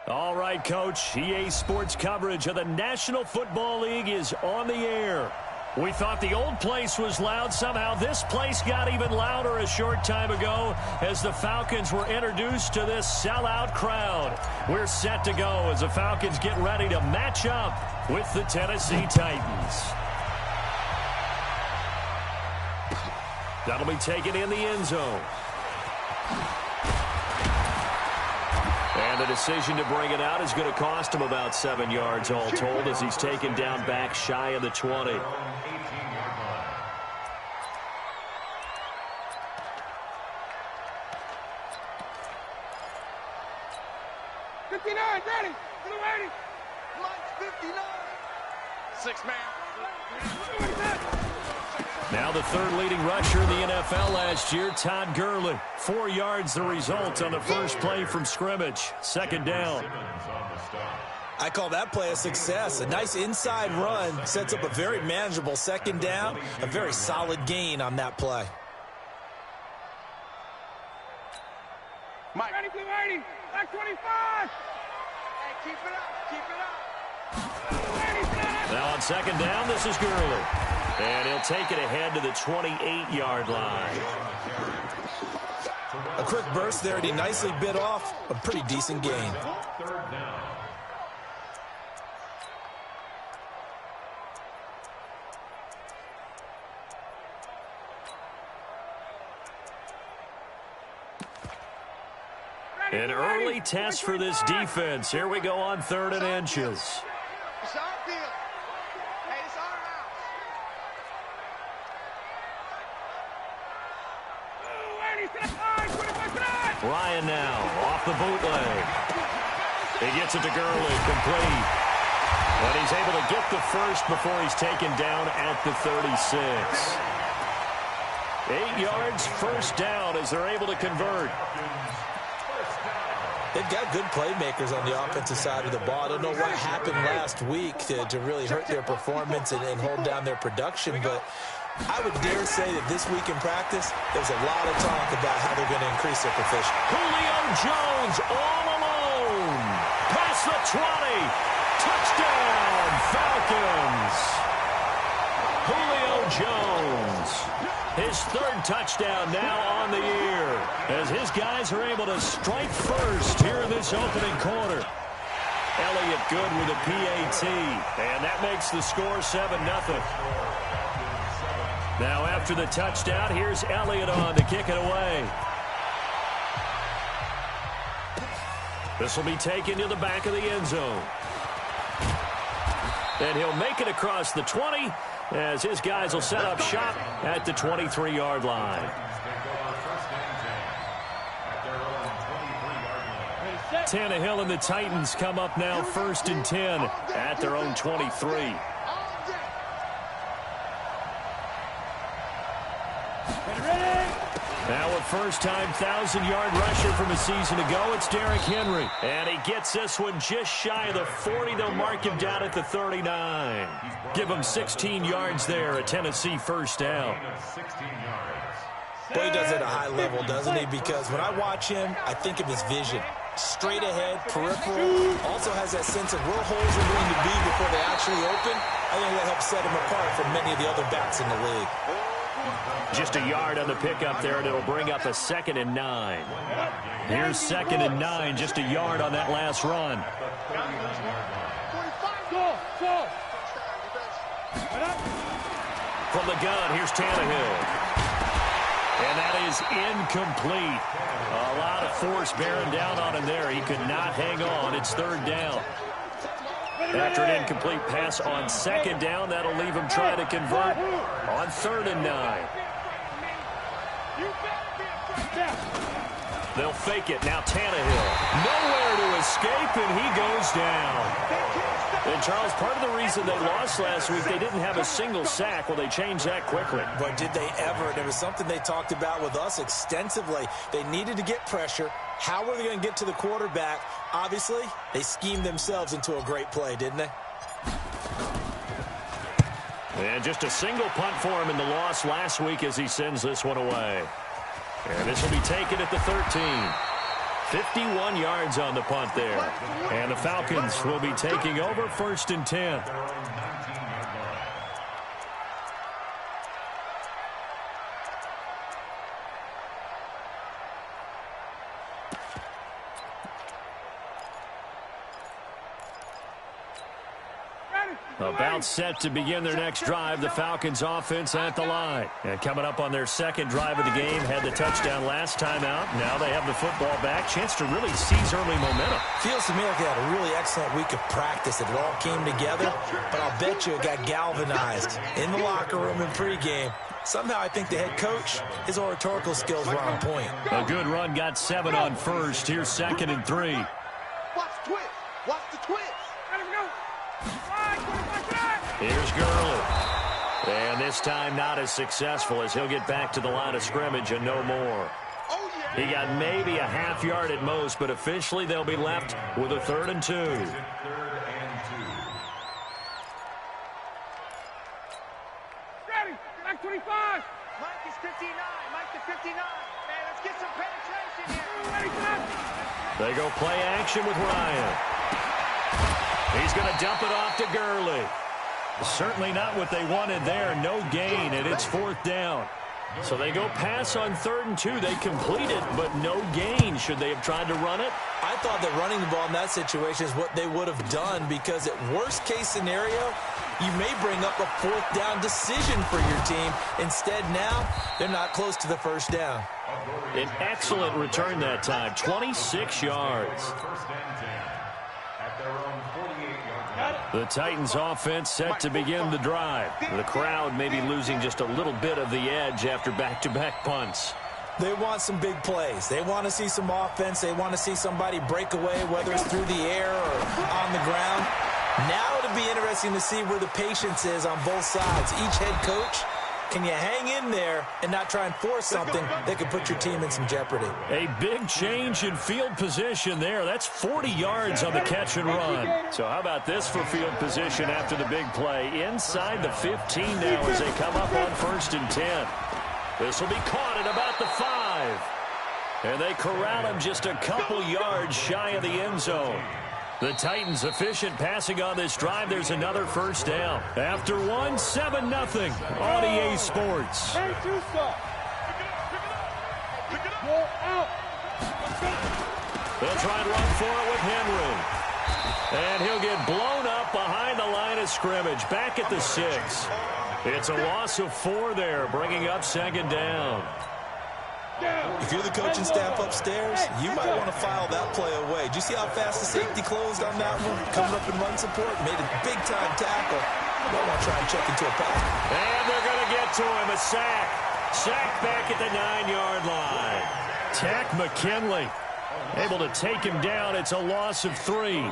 All right, Coach. EA Sports coverage of the National Football League is on the air. We thought the old place was loud. Somehow this place got even louder a short time ago as the Falcons were introduced to this sellout crowd. We're set to go as the Falcons get ready to match up with the Tennessee Titans. That'll be taken in the end zone. And the decision to bring it out is going to cost him about 7 yards all told as he's taken down back shy of the 20. 59, ready. Ready. Mike's 59. 6-man. Now the third leading rusher in the NFL last year, Todd Gurley. 4 yards the result on the first play from scrimmage. Second down. I call that play a success. A nice inside run sets up a very manageable second down. A very solid gain on that play. Mike. Ready, 80. Back 25. Hey, keep it up. Keep it up. Now on second down, this is Gurley. And he'll take it ahead to the 28-yard line. A quick burst there, and he nicely bit off a pretty decent gain. An early test for this defense. Here we go on 3rd and inches. Ryan now off the bootleg. He gets it to Gurley, complete. And he's able to get the first before he's taken down at the 36. 8 yards, first down as they're able to convert. They've got good playmakers on the offensive side of the ball. I don't know what happened last week to really hurt their performance and hold down their production, but I would dare say that this week in practice, there's a lot of talk about how they're going to increase their proficiency. Julio Jones all alone. Past the 20. Touchdown, Falcons. Julio Jones. His 3rd touchdown now on the year as his guys are able to strike first here in this opening quarter. Elliott good with a PAT, and that makes the score 7-0. Now after the touchdown, here's Elliott on to kick it away. This will be taken to the back of the end zone. And he'll make it across the 20 as his guys will set up shop at the 23-yard line. Tannehill and the Titans come up now 1st and 10 at their own 23. Now a first-time 1,000-yard rusher from a season ago, it's Derrick Henry. And he gets this one just shy of the 40. They'll mark him down at the 39. Give him 16 yards there, a Tennessee first down. Boy, he does it at a high level, doesn't he? Because when I watch him, I think of his vision. Straight ahead, peripheral. Also has that sense of where holes are going to be before they actually open. I think that helps set him apart from many of the other backs in the league. Just a yard on the pickup there, and it'll bring up a 2nd and 9. Here's 2nd and 9, just a yard on that last run. From the gun, here's Tannehill. And that is incomplete. A lot of force bearing down on him there. He could not hang on. It's 3rd down. After an incomplete pass on 2nd down, that'll leave him trying to convert on 3rd and 9. They'll fake it. Now Tannehill. Nowhere to escape, and he goes down. And, Charles, part of the reason they lost last week, they didn't have a single sack. Well, they changed that quickly. But did they ever? There was something they talked about with us extensively. They needed to get pressure. How were they going to get to the quarterback? Obviously, they schemed themselves into a great play, didn't they? And just a single punt for him in the loss last week as he sends this one away. And this will be taken at the 13. 51 yards on the punt there. And the Falcons will be taking over 1st and 10. About set to begin their next drive, the Falcons offense at the line. And coming up on their second drive of the game, had the touchdown last time out. Now they have the football back. Chance to really seize early momentum. Feels to me like they had a really excellent week of practice. It all came together, but I'll bet you it got galvanized in the locker room in pregame. Somehow I think the head coach, his oratorical skills were on point. A good run, got 7 on first. Here's 2nd and 3. Watch the twist. Watch the twist. Let him go. Here's Gurley. And this time not as successful as he'll get back to the line of scrimmage and no more. He got maybe a half yard at most, but officially they'll be left with a 3rd and 2. Ready. Back 25. Mike is 59. Mike to 59. Man, let's get some penetration here. Ready for that. They go play action with Ryan. He's going to dump it off to Gurley. Certainly not what they wanted there. No gain, and it's 4th down. So they go pass on 3rd and 2. They complete it, but no gain. Should they have tried to run it? I thought that running the ball in that situation is what they would have done, because at worst case scenario, you may bring up a 4th down decision for your team. Instead now, they're not close to the 1st down. An excellent return that time, 26 yards. The Titans offense set to begin the drive. The crowd may be losing just a little bit of the edge after back-to-back punts. They want some big plays. They want to see some offense. They want to see somebody break away, whether it's through the air or on the ground. Now it'll be interesting to see where the patience is on both sides. Each head coach, can you hang in there and not try and force something that could put your team in some jeopardy? A big change in field position there. That's 40 yards on the catch and run. So how about this for field position after the big play? Inside the 15 now as they come up on 1st and 10. This will be caught at about the 5. And they corral him just a couple yards shy of the end zone. The Titans efficient passing on this drive. There's another 1st down. After 1, 7-0 on EA Sports. They'll try and run for it with Henry. And he'll get blown up behind the line of scrimmage. Back at the 6. It's a loss of 4 there, bringing up 2nd down. If you're the coaching staff upstairs, you might want to file that play away. Did you see how fast the safety closed on that one? Coming up in run support, made a big-time tackle. You might want to try and check into a pass. And they're going to get to him, a sack. Sack back at the 9-yard line. Tack McKinley able to take him down. It's a loss of 3.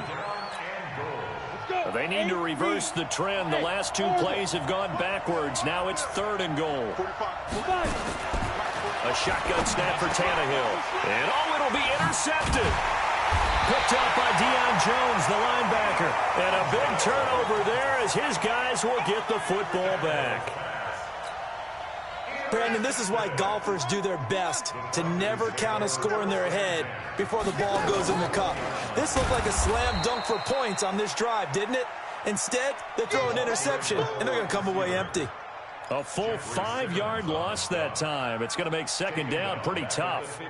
They need to reverse the trend. The last 2 plays have gone backwards. Now it's 3rd and goal. A shotgun snap for Tannehill. And it'll be intercepted. Picked up by Deion Jones, the linebacker. And a big turnover there as his guys will get the football back. Brandon, this is why golfers do their best to never count a score in their head before the ball goes in the cup. This looked like a slam dunk for points on this drive, didn't it? Instead, they throw an interception, and they're going to come away empty. A full 5-yard loss that time. It's going to make 2nd down pretty tough.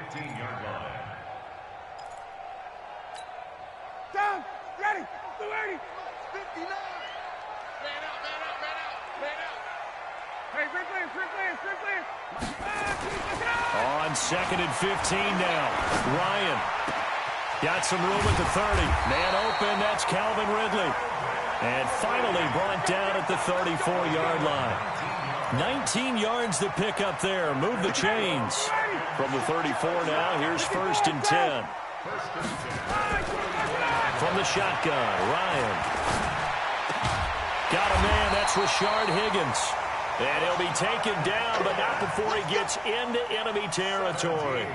Down, ready, 280, 59. Man out, man out, man out, man out. Hey, free play. On 2nd and 15 now. Ryan got some room at the 30. Man open, that's Calvin Ridley. And finally brought down at the 34-yard line. 19 yards to pick up there. Move the chains. From the 34 now, here's 1st and 10. From the shotgun, Ryan. Got a man, that's Rashard Higgins. And he'll be taken down, but not before he gets into enemy territory.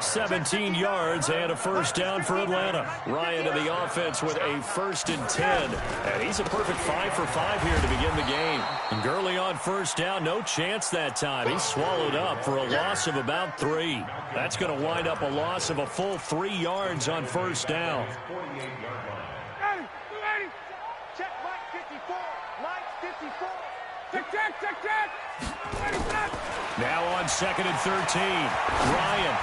17 yards and a first down for Atlanta. Ryan in the offense with a 1st and 10. And he's a perfect 5 for 5 here to begin the game. And Gurley on first down, no chance that time. He's swallowed up for a loss of about 3. That's going to wind up a loss of a full 3 yards on first down. Check Mike 54. Mike 54. Check. Now on 2nd and 13. Ryan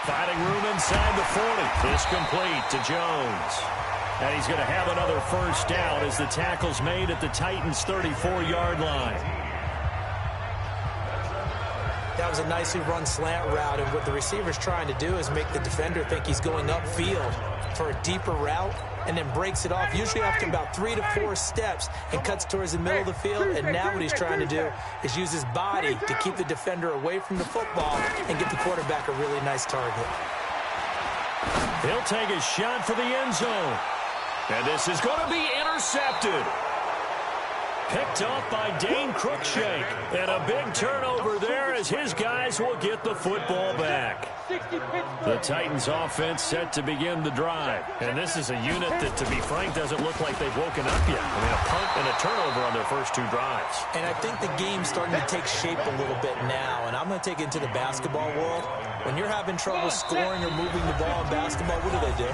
finding room inside the 40. This complete to Jones. And he's going to have another first down as the tackle's made at the Titans' 34-yard line. That was a nicely run slant route, and what the receiver's trying to do is make the defender think he's going upfield for a deeper route, and then breaks it off, usually after about 3 to 4 steps, and cuts towards the middle of the field. And now what he's trying to do is use his body to keep the defender away from the football and get the quarterback a really nice target. He'll take a shot for the end zone. And this is going to be intercepted. Picked off by Dane Cruikshank. And a big turnover there as his guys will get the football back. The Titans offense set to begin the drive. And this is a unit that, to be frank, doesn't look like they've woken up yet. I mean, a punt and a turnover on their first 2 drives. And I think the game's starting to take shape a little bit now. And I'm going to take it into the basketball world. When you're having trouble scoring or moving the ball in basketball, what do?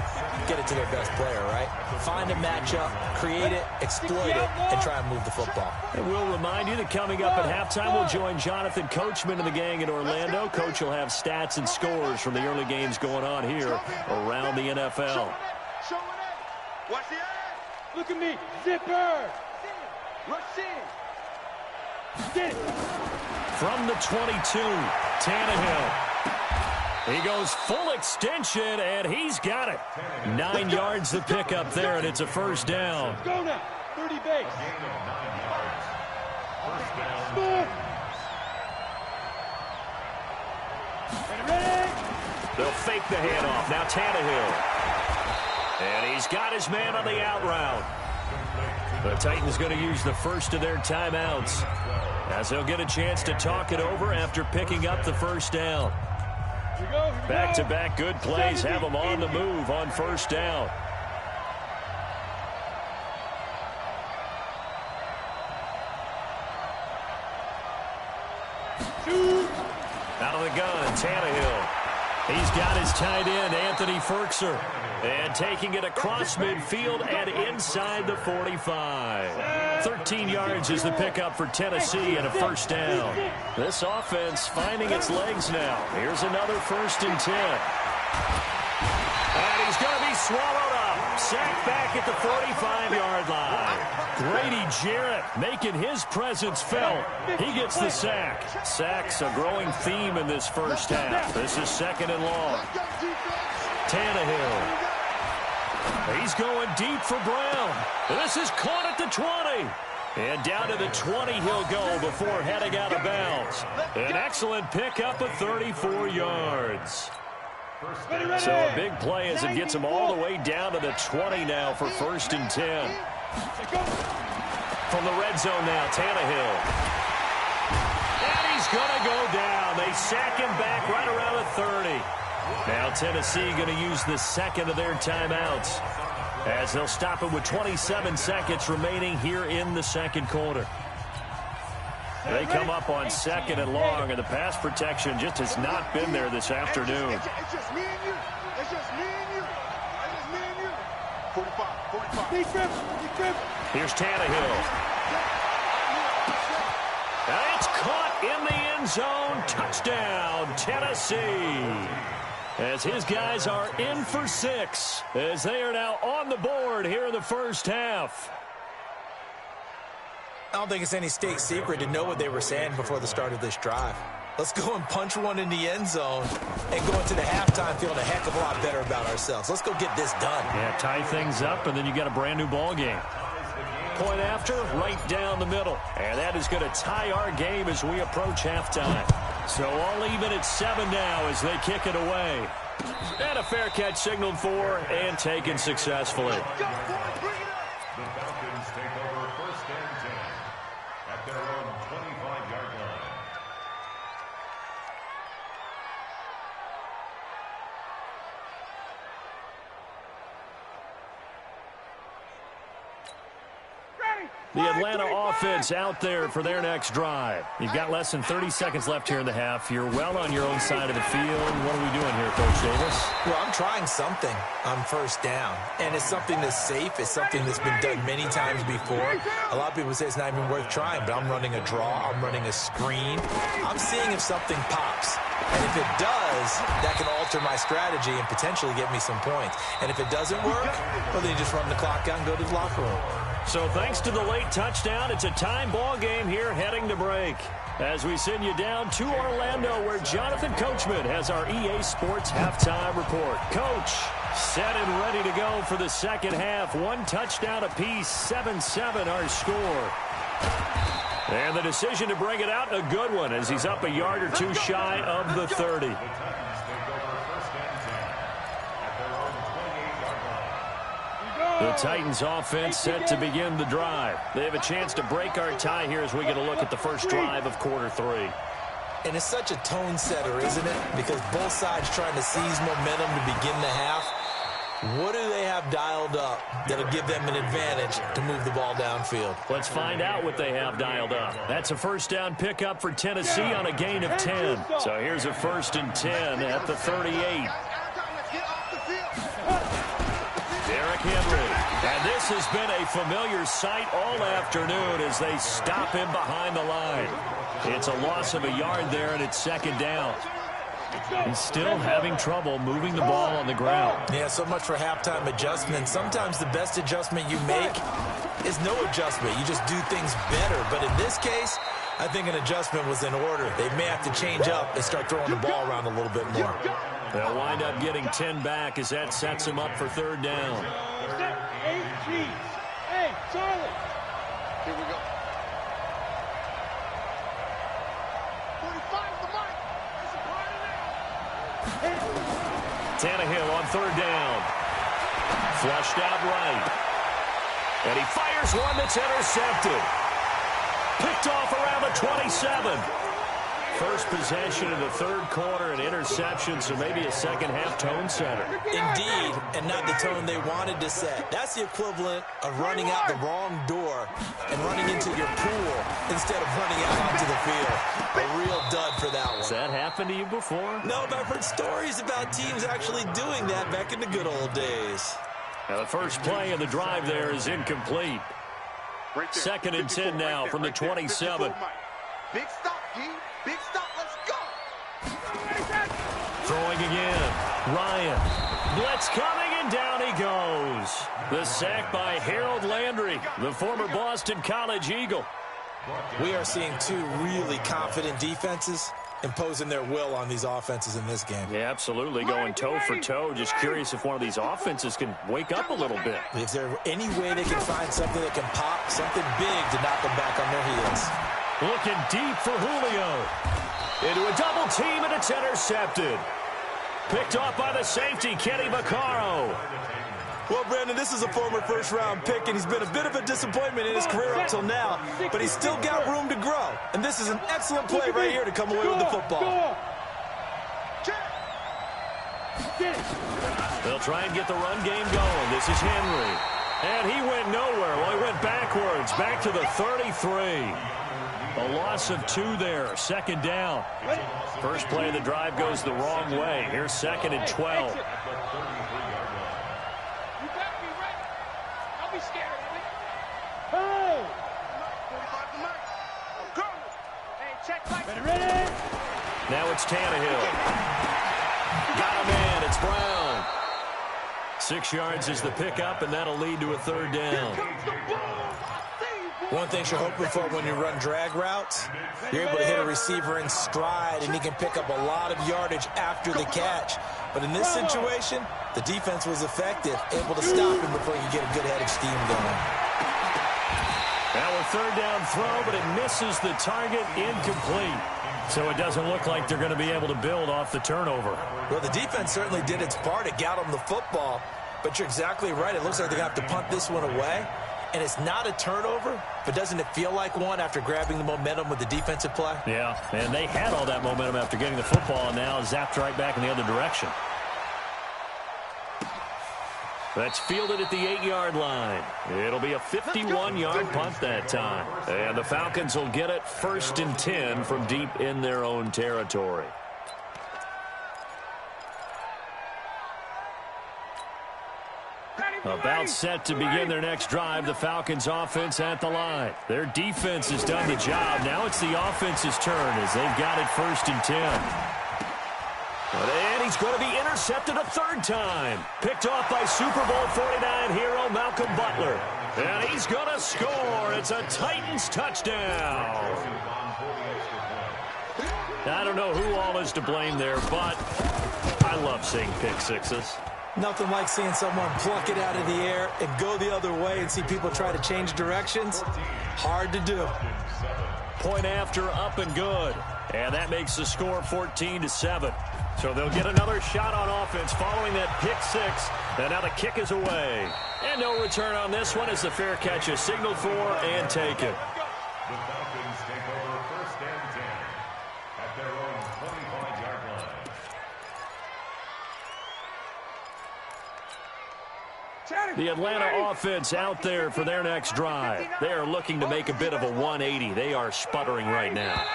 Get it to their best player, right? Find a matchup, create it, exploit it, and try and move the football. And we'll remind you that coming up at halftime, we'll join Jonathan Coachman and the gang in Orlando. Coach will have stats and scores from the early games going on here around the NFL. Watch the eye. Look at me. Zipper. Rush in. Get it. From the 22, Tannehill. He goes full extension, and he's got it. 9 yards to pick up there, and it's a first down. Go now. 30 base. Ready? They'll fake the handoff. Now Tannehill. And he's got his man on the out route. The Titans going to use the first of their timeouts as they'll get a chance to talk it over after picking up the first down. Back-to-back good plays have them on the move on first down. Out of the gun, Tannehill. He's got his tight end, Anthony Ferkser. And taking it across midfield and inside the 45. 13 yards is the pickup for Tennessee and a first down. This offense finding its legs now. Here's another 1st and 10. And he's going to be swallowed up. Sacked back at the 45-yard line. Grady Jarrett making his presence felt. He gets the sack. Sacks a growing theme in this first half. This is 2nd and long. Tannehill. He's going deep for Brown. This is caught at the 20. And down to the 20 he'll go before heading out of bounds. An excellent pickup of 34 yards. So a big play as it gets him all the way down to the 20 now for 1st and 10. From the red zone now, Tannehill. And he's going to go down. They sack him back right around the 30. Now Tennessee going to use the second of their timeouts as they'll stop it with 27 seconds remaining here in the second quarter. They come up on 2nd and long, and the pass protection just has not been there this afternoon. It's just me and you. It's just me and you. It's just me and you. 45. Big trip. Here's Tannehill. And it's caught in the end zone. Touchdown, Tennessee. As his guys are in for 6, as they are now on the board here in the first half. I don't think it's any state secret to know what they were saying before the start of this drive. Let's go and punch one in the end zone and go into the halftime feeling a heck of a lot better about ourselves. Let's go get this done. Yeah, tie things up, and then you got a brand new ball game. Point after, right down the middle. And that is going to tie our game as we approach halftime. So all even at 7 now as they kick it away. And a fair catch signaled for and taken successfully. Go, boy, bring it up. The Falcons take over 1st and 10 at their own 25-yard line. The Atlanta offense out there for their next drive. You've got less than 30 seconds left here in the half. You're well on your own side of the field. What are we doing here, Coach Davis? Well, I'm trying something on first down, and it's something that's safe. It's something that's been done many times before. A lot of people say it's not even worth trying, but I'm running a draw. I'm running a screen. I'm seeing if something pops. And if it does, that can alter my strategy and potentially get me some points. And if it doesn't work, well, then you just run the clock out and go to the locker room. So thanks to the late touchdown, it's a time ball game here heading to break. As we send you down to Orlando, where Jonathan Coachman has our EA Sports halftime report. Coach, set and ready to go for the second half. One touchdown apiece, 7-7 our score. And the decision to bring it out, a good one, as he's up a yard or two shy of the 30. The Titans offense set to begin the drive. They have a chance to break our tie here as we get a look at the first drive of quarter 3. And it's such a tone setter, isn't it? Because both sides trying to seize momentum to begin the half. What do they have dialed up that'll give them an advantage to move the ball downfield? Let's find out what they have dialed up. That's a first down pickup for Tennessee on a gain of 10. So here's a 1st and 10 at the 38. Derrick Henry. And this has been a familiar sight all afternoon as they stop him behind the line. It's a loss of a yard there, and it's 2nd down. He's still having trouble moving the ball on the ground. Yeah, so much for halftime adjustment. Sometimes the best adjustment you make is no adjustment. You just do things better. But in this case, I think an adjustment was in order. They may have to change up and start throwing the ball around a little bit more. They'll wind up getting 10 back as that sets them up for 3rd down. Hey, Charlie. Here we go. 45 the mic. There's a party now. Tannehill on 3rd down. Flushed out right. And he fires one that's intercepted. Picked off around the 27. First possession of the 3rd quarter, an interception, so maybe a second-half tone setter. Indeed, and not the tone they wanted to set. That's the equivalent of running out the wrong door and running into your pool instead of running out onto the field. A real dud for that one. Has that happened to you before? No, but I've heard stories about teams actually doing that back in the good old days. Now the first play of the drive there is incomplete. 2nd and 10 now from the 27. Big stop, G. Big stop. Let's go. Throwing again. Ryan. Blitz coming, and down he goes. The sack by Harold Landry, the former Boston College Eagle. We are seeing two really confident defenses imposing their will on these offenses in this game. Yeah, absolutely, going toe for toe. Just curious if one of these offenses can wake up a little bit. Is there any way they can find something that can pop, something big to knock them back on their heels? Looking deep for Julio. Into a double team, and it's intercepted. Picked off by the safety, Kenny Vaccaro. Well, Brandon, this is a former first-round pick, and he's been a bit of a disappointment in his career up till now, but he's still got room to grow. And this is an excellent play right here to come away with the football. They'll try and get the run game going. This is Henry. And he went nowhere. Well, he went backwards, back to the 33. A loss of 2 there, 2nd down. First play of the drive goes the wrong way. Here's 2nd and 12. Now it's Tannehill. Got a man. It's Brown. 6 yards is the pickup, and that'll lead to a 3rd down. One thing you're hoping for when you run drag routes, you're able to hit a receiver in stride, and he can pick up a lot of yardage after the catch. But in this situation, the defense was effective, able to stop him before he could get a good head of steam going. Now a 3rd down throw, but it misses the target, incomplete. So it doesn't look like they're going to be able to build off the turnover. Well, the defense certainly did its part to get them the football, but you're exactly right. It looks like they're going to have to punt this one away. And it's not a turnover, but doesn't it feel like one after grabbing the momentum with the defensive play? Yeah, and they had all that momentum after getting the football, and now zapped right back in the other direction. That's fielded at the 8-yard line. It'll be a 51-yard punt that time. And the Falcons will get it 1st and 10 from deep in their own territory. About set to begin their next drive, the Falcons offense at the line. Their defense has done the job. Now it's the offense's turn as they've got it 1st and 10. And he's going to be intercepted a 3rd time. Picked off by Super Bowl 49 hero Malcolm Butler. And he's going to score. It's a Titans touchdown. I don't know who all is to blame there, but I love seeing pick sixes. Nothing like seeing someone pluck it out of the air and go the other way and see people try to change directions. Hard to do. Point after, up and good. And that makes the score 14-7. So they'll get another shot on offense following that pick six. And now the kick is away. And no return on this one as the fair catch is signaled for and taken. The Falcons take over 1st and 10 at their own 25-yard line. The Atlanta offense out there for their next drive. They are looking to make a bit of a 180. They are sputtering right now.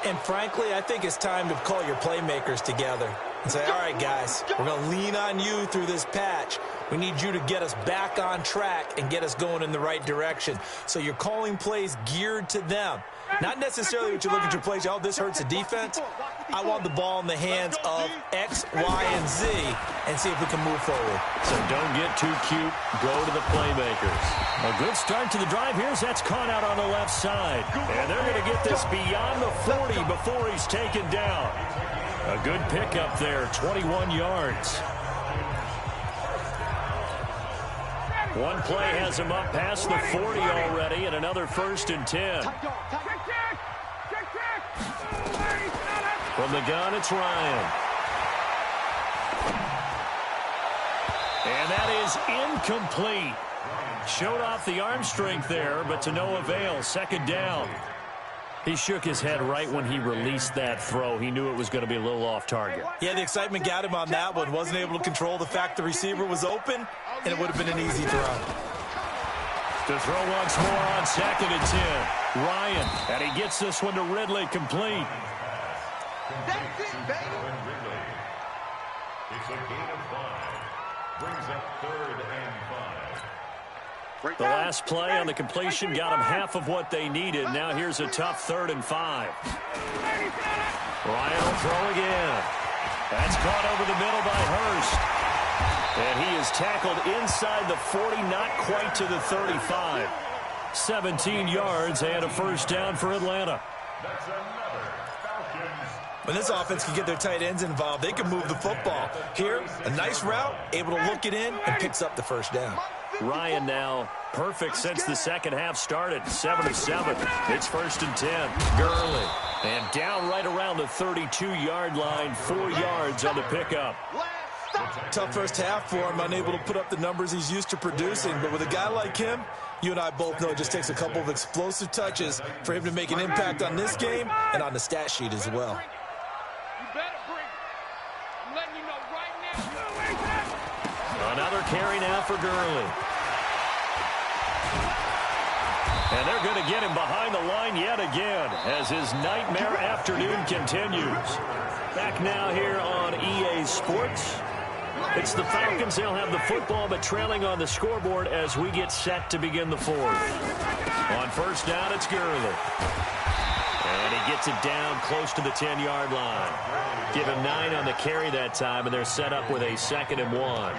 And frankly, I think it's time to call your playmakers together and say, all right, guys, we're going to lean on you through this patch. We need you to get us back on track and get us going in the right direction. So you're calling plays geared to them. Not necessarily what you look at your plays, oh, this hurts the defense. I want the ball in the hands of X, Y, and Z and see if we can move forward. So don't get too cute. Go to the playmakers. A good start to the drive here as that's caught out on the left side. And they're going to get this beyond the 40 before he's taken down. A good pickup there, 21 yards. One play has him up past the 40 already, and another 1st and 10. From the gun, it's Ryan. And that is incomplete. Showed off the arm strength there, but to no avail. 2nd down. He shook his head right when he released that throw. He knew it was going to be a little off target. Yeah, the excitement got him on that one. Wasn't able to control the fact the receiver was open, and it would have been an easy throw. To throw once more on 2nd and 10. Ryan, and he gets this one to Ridley, complete. That's it, baby. It's a gain of 5. Brings up 3rd and 5. The last play on the completion got them half of what they needed. Now here's a tough 3rd and 5. Ryan will throw again. That's caught over the middle by Hurst. And he is tackled inside the 40, not quite to the 35. 17 yards and a 1st down for Atlanta. That's another Falcons. When this offense can get their tight ends involved, they can move the football. Here, a nice route, able to look it in, and picks up the 1st down. Ryan now perfect since the 2nd half started. 7-7. It's 1st and 10. Gurley. And down right around the 32-yard line. 4 yards on the pickup. Tough first half for him, unable to put up the numbers he's used to producing. But with a guy like him, you and I both know it just takes a couple of explosive touches for him to make an impact on this game and on the stat sheet as well. You better bring it. I'm letting you know right now. Another carry now for Gurley. And they're going to get him behind the line yet again as his nightmare afternoon continues. Back now here on EA Sports. It's the Falcons. They'll have the football, but trailing on the scoreboard as we get set to begin the 4th. On 1st down, it's Gurley. And he gets it down close to the 10-yard line. Give him 9 on the carry that time, and they're set up with a 2nd and 1.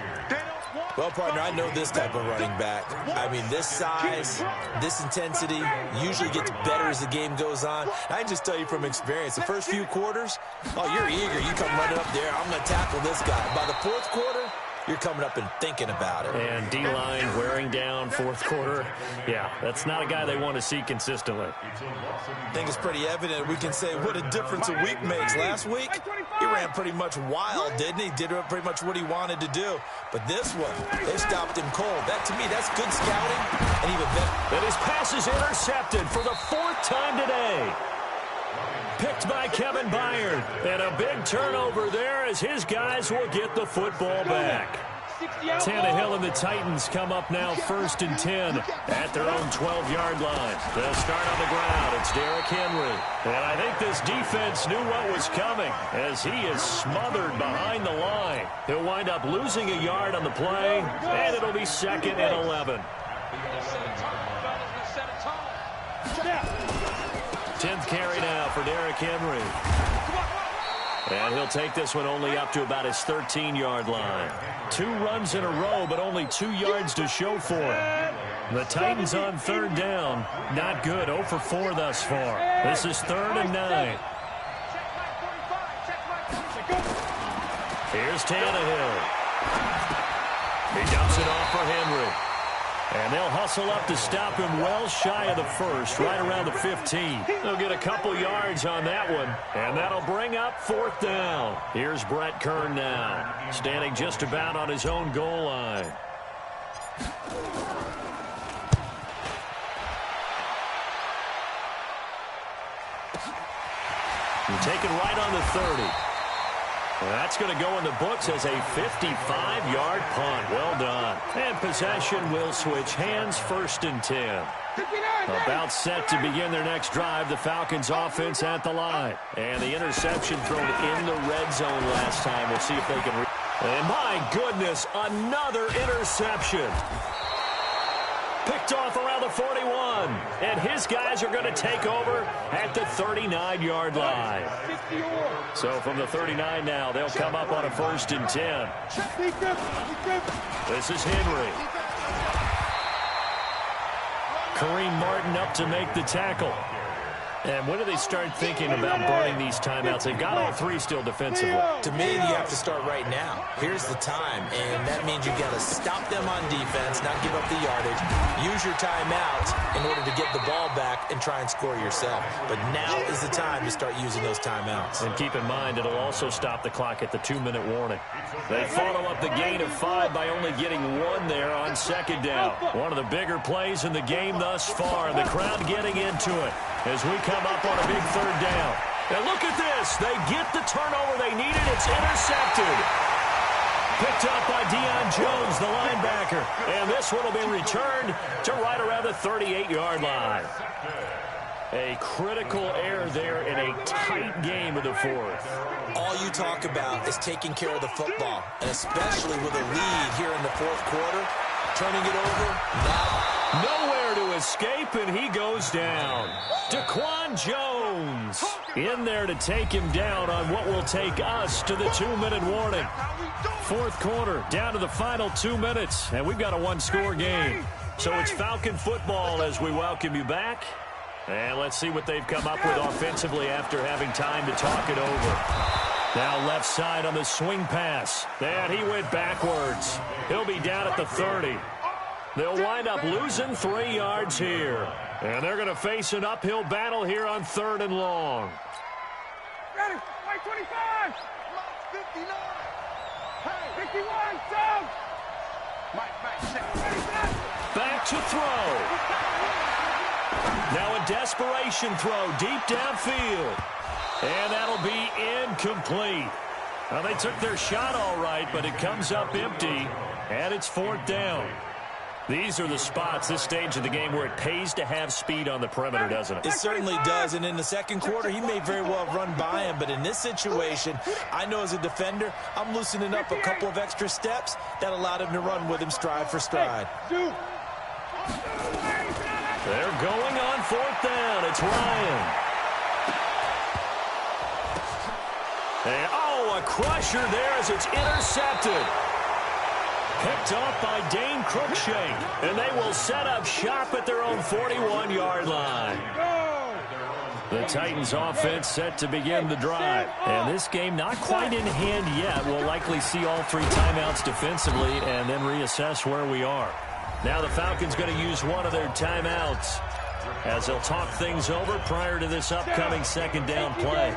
Well, partner, I know this type of running back. I mean, this size, this intensity usually gets better as the game goes on. I can just tell you from experience, the first few quarters, oh, you're eager. You come running up there. I'm going to tackle this guy. By the 4th quarter, you're coming up and thinking about it. And D-line wearing down 4th quarter. Yeah, that's not a guy they want to see consistently. I think it's pretty evident. We can say what a difference a week makes. Last week, he ran pretty much wild, didn't he? Did pretty much what he wanted to do. But this one, they stopped him cold. That, to me, that's good scouting and even better. And his pass is intercepted for the 4th time today. Picked by Kevin Byard. And a big turnover there as his guys will get the football back. Tannehill and the Titans come up now 1st and 10 at their own 12-yard line. They'll start on the ground. It's Derrick Henry. And I think this defense knew what was coming as he is smothered behind the line. He'll wind up losing a yard on the play, and it'll be 2nd and 11. 10th carry now for Derrick Henry. And he'll take this one only up to about his 13-yard line. 2 runs in a row, but only 2 yards to show for him. The Titans on 3rd down. Not good. 0 for 4 thus far. This is 3rd and 9. Here's Tannehill. He dumps it off for Henry. And they'll hustle up to stop him well shy of the 1st, right around the 15. They'll get a couple yards on that one, and that'll bring up 4th down. Here's Brett Kern now, standing just about on his own goal line. You take it right on the 30. That's going to go in the books as a 55-yard punt. Well done. And possession will switch hands, 1st and 10. About set to begin their next drive. The Falcons offense at the line. And the interception thrown in the red zone last time. We'll see if they can. And my goodness, another interception. Picked off around the 41. And his guys are going to take over at the 39-yard line. So from the 39 now, they'll come up on a 1st and 10. This is Henry. Kareem Martin up to make the tackle. And when do they start thinking about burning these timeouts? They've got all 3 still defensively. To me, you have to start right now. Here's the time, and that means you've got to stop them on defense, not give up the yardage. Use your timeouts in order to get the ball back and try and score yourself. But now is the time to start using those timeouts. And keep in mind, it'll also stop the clock at the 2-minute warning. They follow up the gain of 5 by only getting 1 there on 2nd down. One of the bigger plays in the game thus far. The crowd getting into it as we come up on a big 3rd down. And look at this. They get the turnover they needed. It's intercepted. Picked up by Deion Jones, the linebacker. And this one will be returned to right around the 38-yard line. A critical error there in a tight game of the 4th. All you talk about is taking care of the football, and especially with a lead here in the 4th quarter. Turning it over, now. Nowhere to escape, and he goes down. Daquan Jones in there to take him down on what will take us to the 2-minute warning. 4th quarter, down to the final 2 minutes, and we've got a 1-score game. So it's Falcon football as we welcome you back. And let's see what they've come up with offensively after having time to talk it over. Now left side on the swing pass. And he went backwards. He'll be down at the 30. They'll wind up losing 3 yards here. And they're going to face an uphill battle here on 3rd and long. Ready, Mike 25. Mike 59. Hey, 51, Tom. Mike, back to throw. Now a desperation throw deep downfield. And that'll be incomplete. Now they took their shot all right, but it comes up empty. And it's 4th down. These are the spots, this stage of the game, where it pays to have speed on the perimeter, doesn't it? It certainly does, and in the 2nd quarter, he may very well run by him, but in this situation, I know as a defender, I'm loosening up a couple of extra steps that allowed him to run with him stride for stride. They're going on 4th down. It's Ryan. And, a crusher there as it's intercepted. Picked off by Dane Cruikshank, and they will set up shop at their own 41-yard line. The Titans offense set to begin the drive. And this game not quite in hand yet. We'll likely see all 3 timeouts defensively and then reassess where we are. Now the Falcons going to use one of their timeouts as they'll talk things over prior to this upcoming 2nd down play.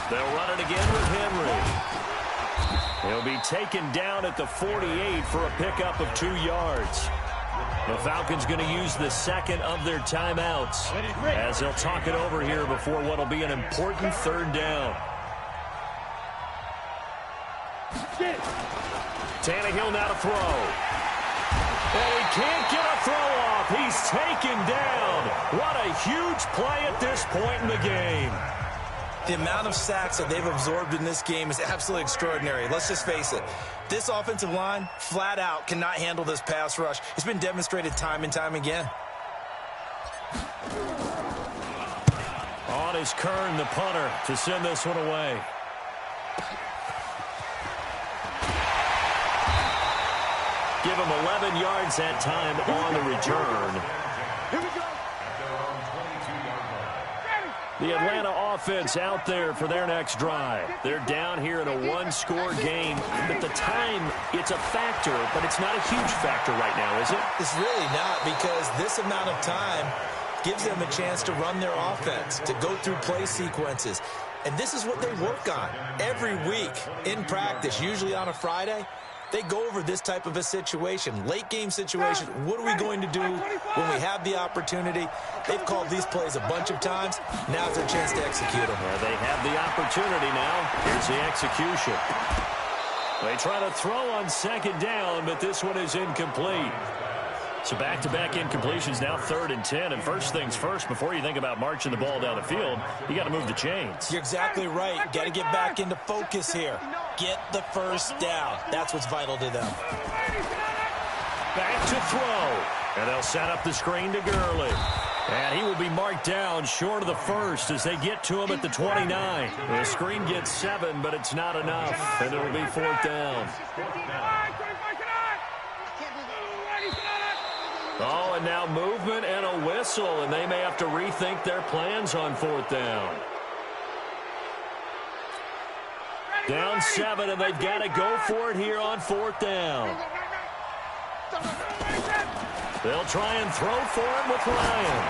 They'll run it again with Henry. He'll be taken down at the 48 for a pickup of 2 yards. The Falcons going to use the second of their timeouts as they'll talk it over here before what will be an important third down. Tannehill now to throw. And he can't get a throw off. He's taken down. What a huge play at this point in the game. The amount of sacks that they've absorbed in this game is absolutely extraordinary. Let's just face it. This offensive line, flat out, cannot handle this pass rush. It's been demonstrated time and time again. On is Kern, the punter, to send this one away. Give him 11 yards that time on the return. Here we go. The Atlanta offense out there for their next drive. They're down here in a one-score game, but the time, it's a factor, but it's not a huge factor right now, is it? It's really not, because this amount of time gives them a chance to run their offense, to go through play sequences. And this is what they work on every week in practice, usually on a Friday. They go over this type of a situation, late game situation. What are we going to do when we have the opportunity? They've called these plays a bunch of times. Now's their chance to execute them. Well, they have the opportunity now. Here's the execution. They try to throw on second down, but this one is incomplete. So back-to-back incompletions, now 3rd and 10. And first things first, before you think about marching the ball down the field, you got to move the chains. You're exactly right. Got to get back into focus here. Get the first down. That's what's vital to them. Back to throw. And they'll set up the screen to Gurley. And he will be marked down short of the first as they get to him at the 29. The screen gets 7, but it's not enough. And it'll be 4th down. Oh, and now movement and a whistle, and they may have to rethink their plans on 4th down. Down 7, and they've got to go for it here on 4th down. They'll try and throw for it with Ryan.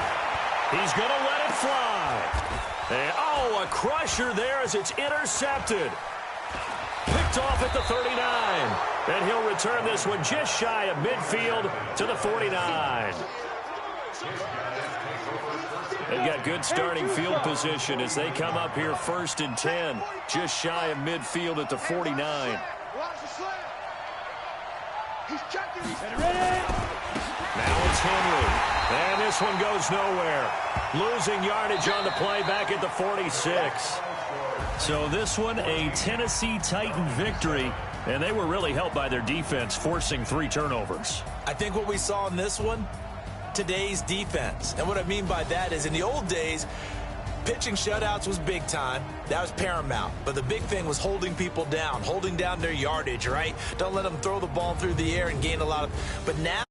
He's going to let it fly. And, oh, a crusher there as it's intercepted. Picked off at the 39. And he'll return this one just shy of midfield to the 49. They've got good starting field position as they come up here 1st and 10, just shy of midfield at the 49. Now it's Henry. And this one goes nowhere. Losing yardage on the play back at the 46. So this one, a Tennessee Titan victory. And they were really helped by their defense, forcing 3 turnovers. I think what we saw in this one, today's defense. And what I mean by that is in the old days, pitching shutouts was big time. That was paramount. But the big thing was holding people down, holding down their yardage, right? Don't let them throw the ball through the air and gain a lot of... But now...